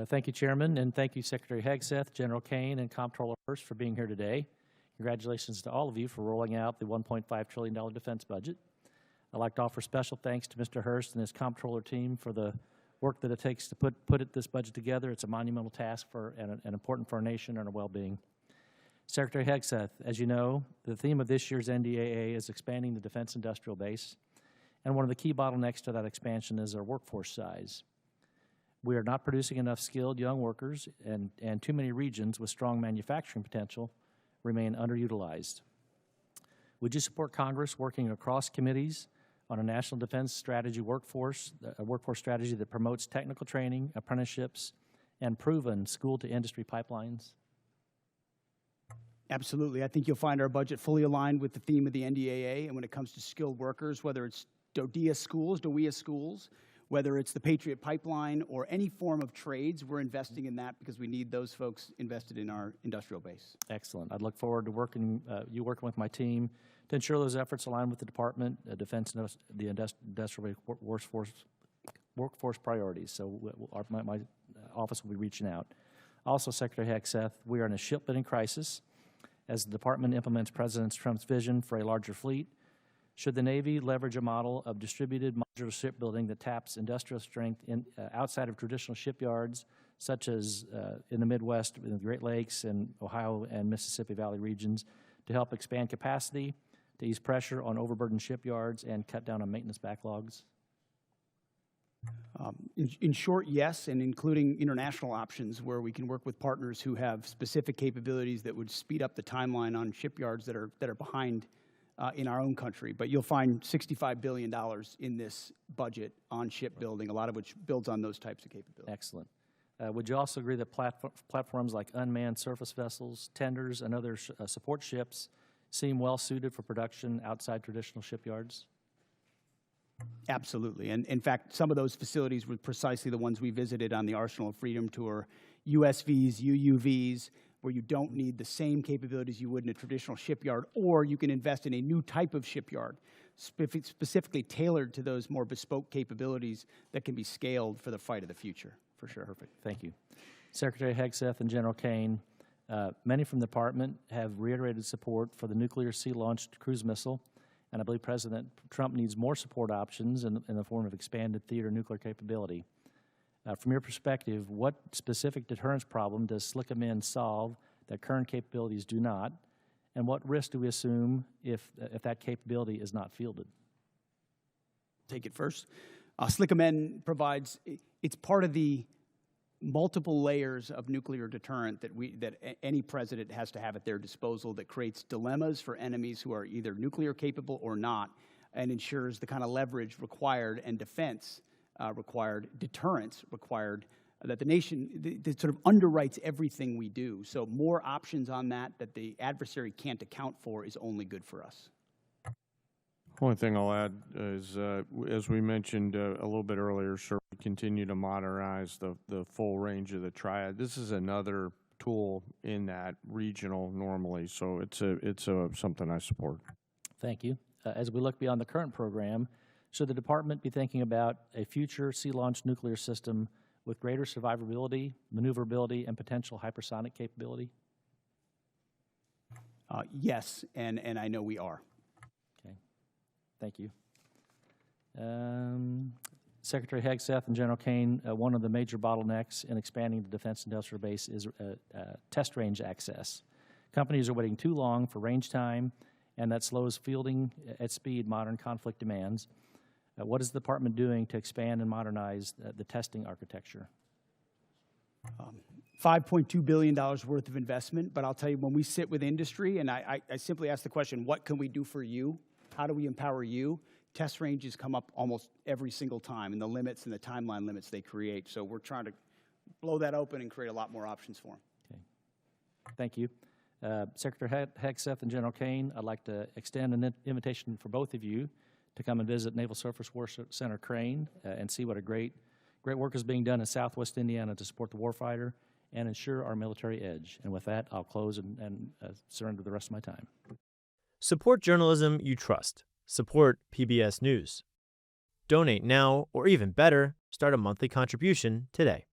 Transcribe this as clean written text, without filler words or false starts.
Thank you, Chairman, and thank you, Secretary Hegseth, General Caine, and Comptroller Hurst for being here today. Congratulations to all of you for rolling out the $1.5 trillion defense budget. I'd like to offer special thanks to Mr. Hurst and his Comptroller team for the work that it takes to put this budget together. It's a monumental task and important for our nation and our well-being. Secretary Hegseth, as you know, the theme of this year's NDAA is expanding the defense industrial base, and one of the key bottlenecks to that expansion is our workforce size. We are not producing enough skilled young workers, and too many regions with strong manufacturing potential remain underutilized. Would you support Congress working across committees on a national defense strategy workforce strategy that promotes technical training, apprenticeships, and proven school-to-industry pipelines? Absolutely. I think you'll find our budget fully aligned with the theme of the NDAA, and when it comes to skilled workers, whether it's DOEA schools, whether it's the Patriot Pipeline or any form of trades, we're investing in that because we need those folks invested in our industrial base. Excellent. I'd look forward to working with my team to ensure those efforts align with the Department, Defense, the industrial workforce priorities. So my office will be reaching out. Also, Secretary Hegseth, we are in a shipbuilding crisis as the Department implements President Trump's vision for a larger fleet. Should the Navy leverage a model of distributed modular shipbuilding that taps industrial strength outside of traditional shipyards, such as in the Midwest, in the Great Lakes, and Ohio and Mississippi Valley regions, to help expand capacity, to ease pressure on overburdened shipyards, and cut down on maintenance backlogs? In short, yes, and including international options where we can work with partners who have specific capabilities that would speed up the timeline on shipyards that are behind in our own country. But you'll find $65 billion in this budget on shipbuilding, a lot of which builds on those types of capabilities. Excellent. Would you also agree that platforms like unmanned surface vessels, tenders, and other support ships seem well suited for production outside traditional shipyards? Absolutely. And in fact, some of those facilities were precisely the ones we visited on the Arsenal of Freedom tour, USVs, UUVs, where you don't need the same capabilities you would in a traditional shipyard, or you can invest in a new type of shipyard, specifically tailored to those more bespoke capabilities that can be scaled for the fight of the future, for sure. Perfect. Thank you. Secretary Hegseth and General Caine, many from the Department have reiterated support for the nuclear sea-launched cruise missile, and I believe President Trump needs more support options in the form of expanded theater nuclear capability. From your perspective, what specific deterrence problem does Slick 'em in solve that current capabilities do not, and what risk do we assume if that capability is not fielded? Take it first. Slick 'em in provides, it's part of the multiple layers of nuclear deterrent that any president has to have at their disposal that creates dilemmas for enemies who are either nuclear capable or not, and ensures the kind of leverage required and defense required, deterrence required, that the nation that sort of underwrites everything we do. So more options on that the adversary can't account for is only good for us. Only thing I'll add is, as we mentioned a little bit earlier, sir, we continue to modernize the full range of the triad. This is another tool in that regional normally, so it's something I support. Thank you. As we look beyond the current program, should the Department be thinking about a future sea-launched nuclear system with greater survivability, maneuverability, and potential hypersonic capability? Yes, and I know we are. Okay, thank you. Secretary Hegseth and General Caine, one of the major bottlenecks in expanding the defense industrial base is test range access. Companies are waiting too long for range time, and that slows fielding at speed modern conflict demands. What is the Department doing to expand and modernize the testing architecture? $5.2 billion worth of investment, but I'll tell you, when we sit with industry, and I simply ask the question, what can we do for you? How do we empower you? Test ranges come up almost every single time, and the limits and the timeline limits they create. So we're trying to blow that open and create a lot more options for them. Okay. Thank you. Secretary Hegseth and General Caine, I'd like to extend an invitation for both of you to come and visit Naval Surface Warfare Center Crane and see what a great work is being done in Southwest Indiana to support the warfighter and ensure our military edge. And with that, I'll close and surrender the rest of my time. Support journalism you trust. Support PBS News. Donate now, or even better, start a monthly contribution today.